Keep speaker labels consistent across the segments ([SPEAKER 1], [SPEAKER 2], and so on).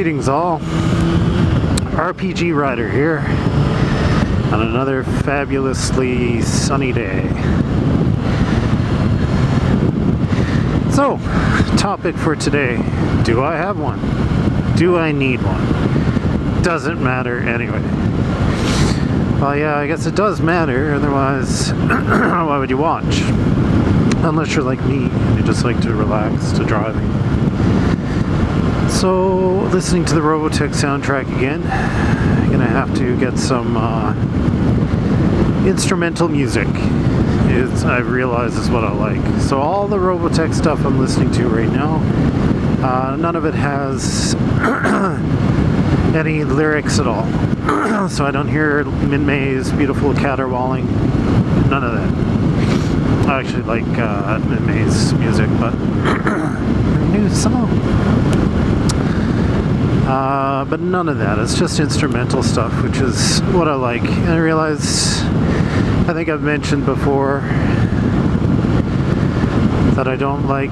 [SPEAKER 1] Greetings all. RPG Rider here on another fabulously sunny day. So, topic for today. Do I have one? Do I need one? Doesn't matter anyway. Well, yeah, I guess it does matter, otherwise why would you watch? Unless you're like me, you just like to relax to driving. So, listening to the Robotech soundtrack again, I'm gonna have to get some instrumental music. I realize is what I like. So all the Robotech stuff I'm listening to right now, none of it has any lyrics at all. So I don't hear Min-May's beautiful caterwauling. None of that. I actually like Min-May's music, but her new song. But none of that. It's just instrumental stuff, which is what I like. And I realize, I think I've mentioned before that I don't like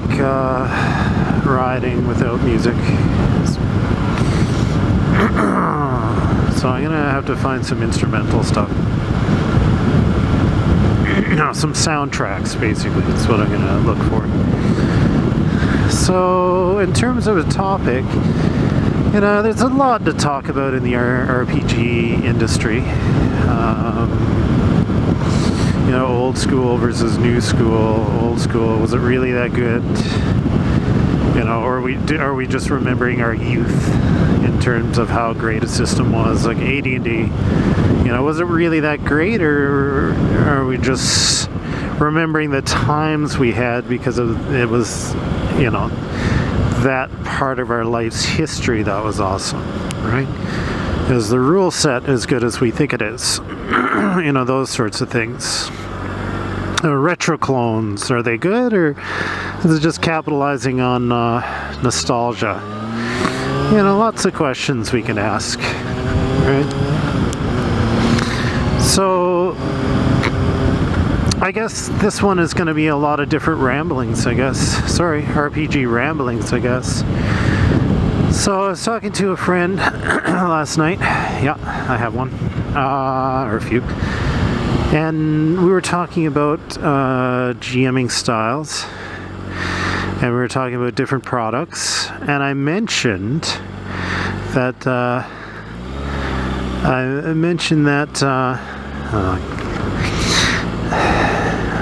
[SPEAKER 1] riding without music. So I'm gonna have to find some instrumental stuff. Some soundtracks, basically. That's what I'm gonna look for. So, in terms of a topic, there's a lot to talk about in the RPG industry. Old school versus new school. Old school, was it really that good? Or are we just remembering our youth in terms of how great a system was, like AD&D? Was it really that great, or are we just remembering the times we had because it was, that part of our life's history that was awesome, right? Is the rule set as good as we think it is? Those sorts of things. Retro clones, are they good, or is it just capitalizing on nostalgia? Lots of questions we can ask, right? So, I guess this one is going to be a lot of different ramblings, I guess. Sorry, RPG ramblings, I guess. So I was talking to a friend last night. Yeah, I have one. Or a few. And we were talking about GMing styles. And we were talking about different products. And I mentioned that...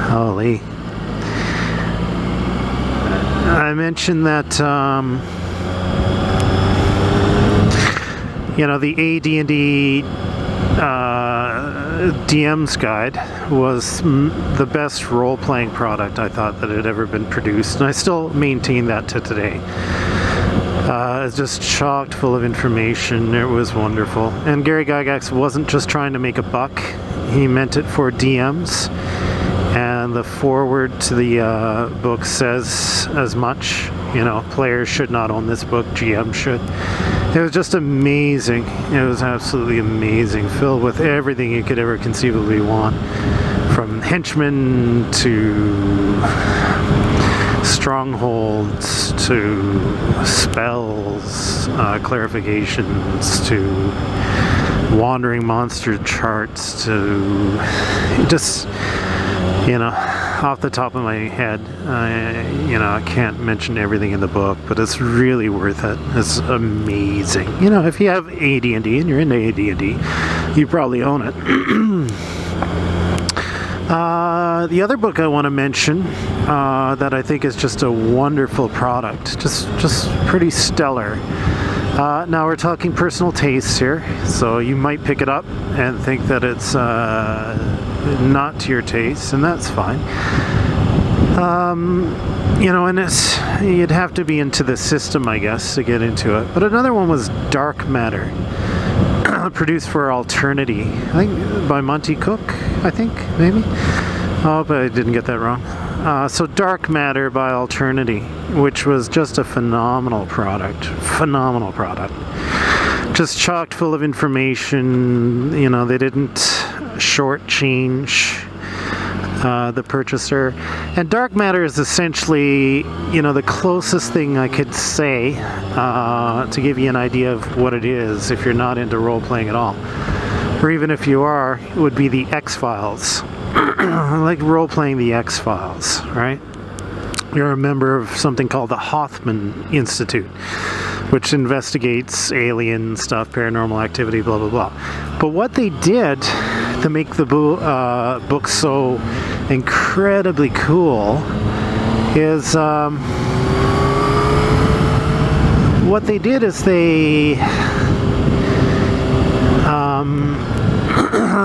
[SPEAKER 1] Holy. I mentioned that, the AD&D DM's Guide was the best role-playing product I thought that had ever been produced, and I still maintain that to today. It's just chocked full of information. It was wonderful. And Gary Gygax wasn't just trying to make a buck. He meant it for DMs. And the foreword to the book says as much. Players should not own this book, GM should. It was just amazing. It was absolutely amazing, filled with everything you could ever conceivably want, from henchmen to strongholds to spells, clarifications to wandering monster charts to just... off the top of my head, I can't mention everything in the book, but it's really worth it. It's amazing. If you have AD&D and you're into AD&D, you probably own it. The other book I want to mention that I think is just a wonderful product, just pretty stellar. Now we're talking personal tastes here, so you might pick it up and think that it's not to your taste, and that's fine. And you'd have to be into the system, I guess, to get into it. But another one was Dark Matter, produced for Alternity, I think by Monty Cook, maybe. Oh, but I didn't get that wrong. So Dark Matter by Alternity, which was just a phenomenal product. Just chocked full of information. They didn't shortchange the purchaser. And dark matter is essentially, the closest thing I could say to give you an idea of what it is if you're not into role-playing at all. Or even if you are, it would be the X-Files. Like role-playing the X-Files, right? You're a member of something called the Hoffman Institute, which investigates alien stuff, paranormal activity, blah, blah, blah. But what they did to make the book so incredibly cool is what they did is they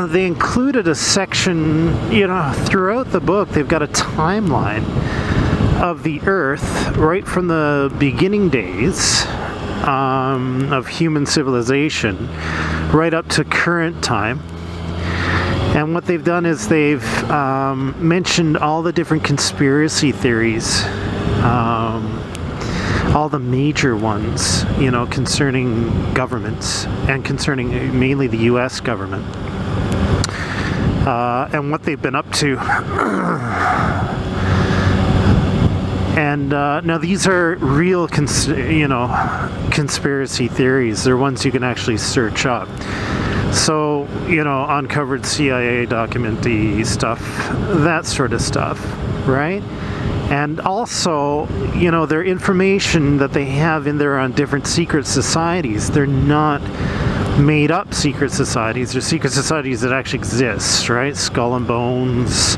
[SPEAKER 1] they included a section, throughout the book. They've got a timeline of the Earth right from the beginning days of human civilization right up to current time. And what they've done is they've mentioned all the different conspiracy theories, all the major ones, concerning governments and concerning mainly the U.S. government, and what they've been up to. And now these are real, conspiracy theories. They're ones you can actually search up. So, uncovered CIA documentary stuff, that sort of stuff, right? And also, their information that they have in there on different secret societies, they're not made up secret societies. They're secret societies that actually exist, right? Skull and Bones,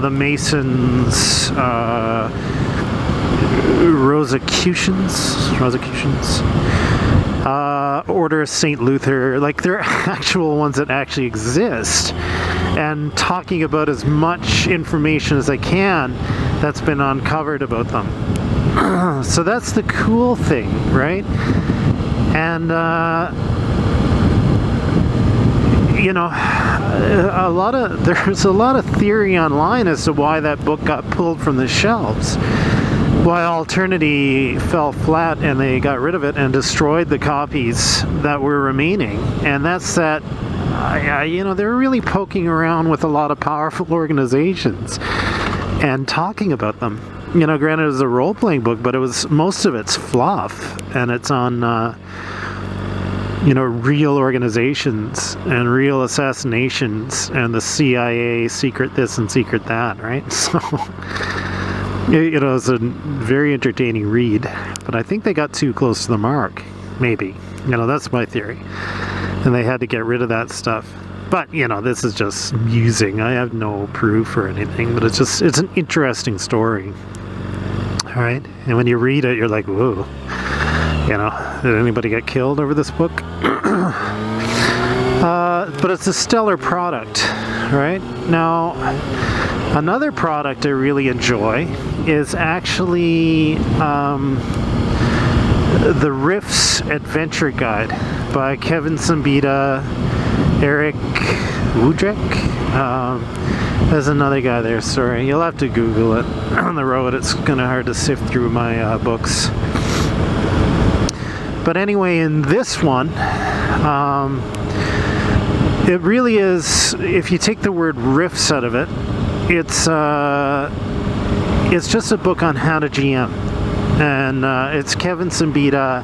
[SPEAKER 1] the Masons, Rosicrucians, Order of St. Luther. Like, they're actual ones that actually exist, and talking about as much information as I can that's been uncovered about them. So that's the cool thing, right? And there's a lot of theory online as to why that book got pulled from the shelves, why Alternity fell flat and they got rid of it and destroyed the copies that were remaining. And that's that, they're really poking around with a lot of powerful organizations and talking about them. Granted it was a role-playing book, but most of it's fluff, and it's on real organizations and real assassinations and the CIA secret this and secret that, right? So, it's a very entertaining read, but I think they got too close to the mark, maybe. That's my theory. And they had to get rid of that stuff. But, this is just musing. I have no proof or anything, but it's an interesting story. All right? And when you read it, you're like, whoa. Did anybody get killed over this book? But it's a stellar product, right? Now, another product I really enjoy is actually the Riffs Adventure Guide by Kevin Simbita, Eric Wudrick. There's another guy there, sorry. You'll have to Google it on the road. It's kind of hard to sift through my books. But anyway, in this one, it really is, if you take the word riffs out of it, it's just a book on how to GM. And it's Kevin Simbita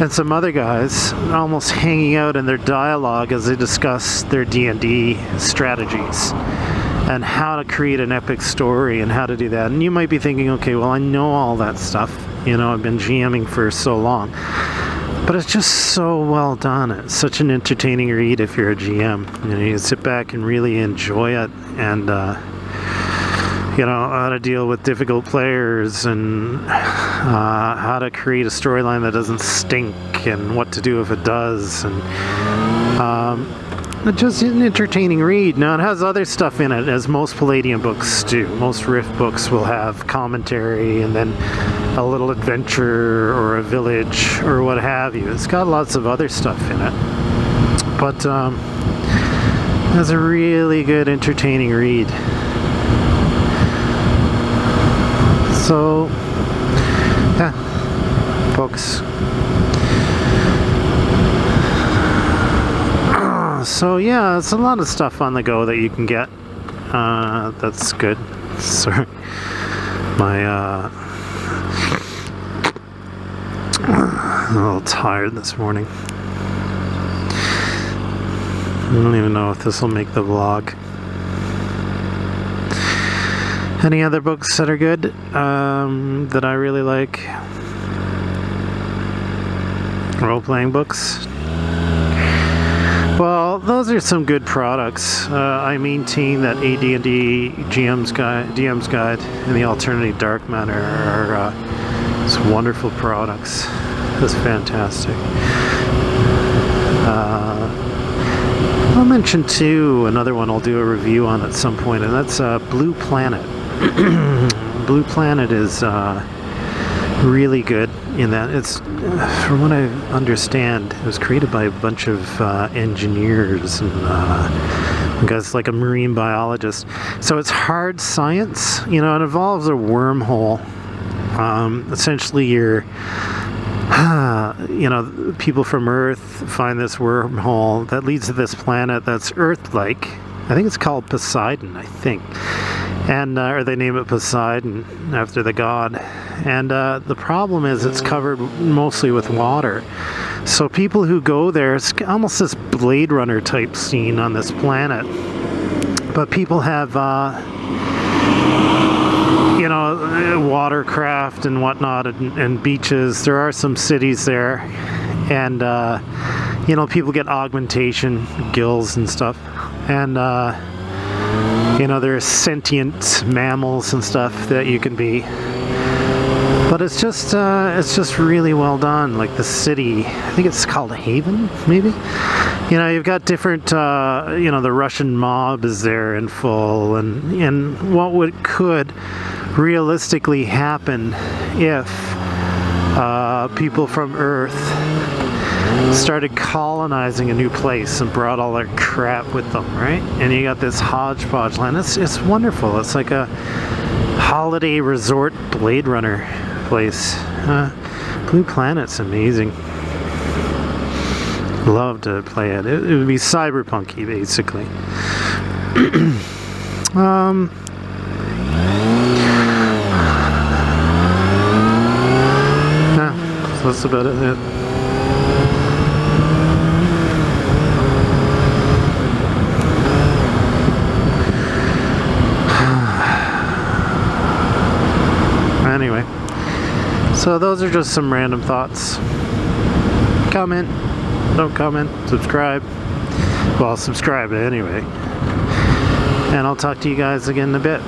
[SPEAKER 1] and some other guys almost hanging out in their dialogue as they discuss their D&D strategies and how to create an epic story and how to do that. And you might be thinking, okay, well, I know all that stuff. I've been GMing for so long. But it's just so well done. It's such an entertaining read if you're a GM. You can sit back and really enjoy it, and how to deal with difficult players, and how to create a storyline that doesn't stink, and what to do if it does, and it's just an entertaining read. Now, it has other stuff in it, as most Palladium books do. Most Riff books will have commentary and then a little adventure or a village or what have you. It's got lots of other stuff in it. But it's a really good, entertaining read. So, yeah, folks. So yeah, it's a lot of stuff on the go that you can get. That's good. Sorry, my I'm a little tired this morning. I don't even know if this will make the vlog. Any other books that are good that I really like? Role-playing books. Well, those are some good products. I maintain that AD&D DM's Guide and the Alternative Dark Matter are some wonderful products. That's fantastic. I'll mention too another one I'll do a review on at some point, and that's Blue Planet. Blue Planet is really good in that it's, from what I understand, it was created by a bunch of engineers and guys like a marine biologist. So it's hard science, you know. It involves a wormhole. Essentially, you're you know, people from Earth find this wormhole that leads to this planet that's Earth-like. I think it's called Poseidon, I think. And or they name it Poseidon after the god. And the problem is it's covered mostly with water. So people who go there, it's almost this Blade Runner type scene on this planet. But people have you know, watercraft and whatnot, and beaches. There are some cities there, and you know, people get augmentation gills and stuff, and you know, there's sentient mammals and stuff that you can be. But it's just really well done. Like the city, I think it's called Haven, maybe. You know, you've got different, you know, the Russian mob is there in full, and what could realistically happen if people from Earth started colonizing a new place and brought all their crap with them, right? And you got this hodgepodge land. It's wonderful. It's like a holiday resort Blade Runner place. Blue Planet's amazing. Love to play it. It would be cyberpunky, basically. So that's about it. Anyway, so those are just some random thoughts. Comment, don't comment, subscribe. Well, subscribe anyway. And I'll talk to you guys again in a bit.